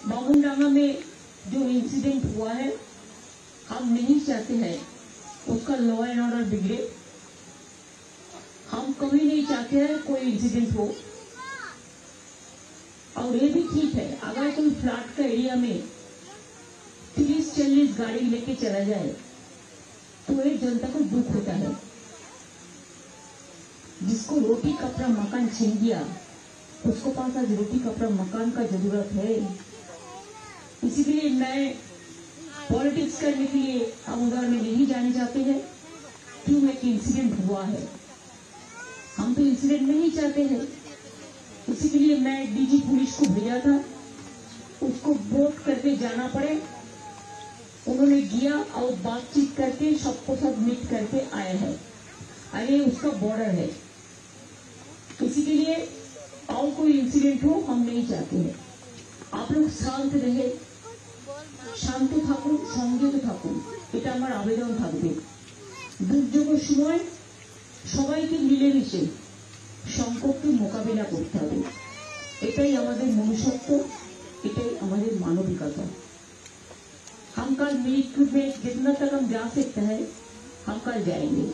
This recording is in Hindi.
बामुनडांगा में जो इंसिडेंट हुआ है, हम नहीं चाहते हैं उसका लॉ एंड ऑर्डर बिगड़े। हम कभी नहीं चाहते हैं कोई इंसिडेंट हो। और ये भी ठीक है, अगर कोई फ्लैट का एरिया में 30-40 गाड़ी लेके चला जाए तो एक जनता को दुख होता है। जिसको रोटी कपड़ा मकान छीन गया उसको पास आज रोटी कपड़ा मकान का जरूरत है। इसीलिए मैं पॉलिटिक्स करने के लिए हम उधर में नहीं जाने चाहते हैं। क्यों एक इंसिडेंट हुआ है, हम तो इंसिडेंट नहीं चाहते हैं। इसीलिए मैं डीजी पुलिस को भेजा था, उसको वोट करके जाना पड़े। उन्होंने गया और बातचीत करके सबको सब मीट करके आए हैं। अरे उसका बॉर्डर है, इसी के लिए और कोई इंसिडेंट हो हम नहीं चाहते हैं। आप लोग शांत रहे, শান্ত থাকুন, সংযত থাকুন, এটা আমার আবেদন থাকবে। দুর্যোগের সময় সবাইকে মিলেমিশে সংকটকে মোকাবিলা করতে হবে। এটাই আমাদের মনুষ্যত্ব, এটাই আমাদের মানবিকতা। हम कल मिलकर में जितना तक हम जा सकते हैं हम कल जाएंगे।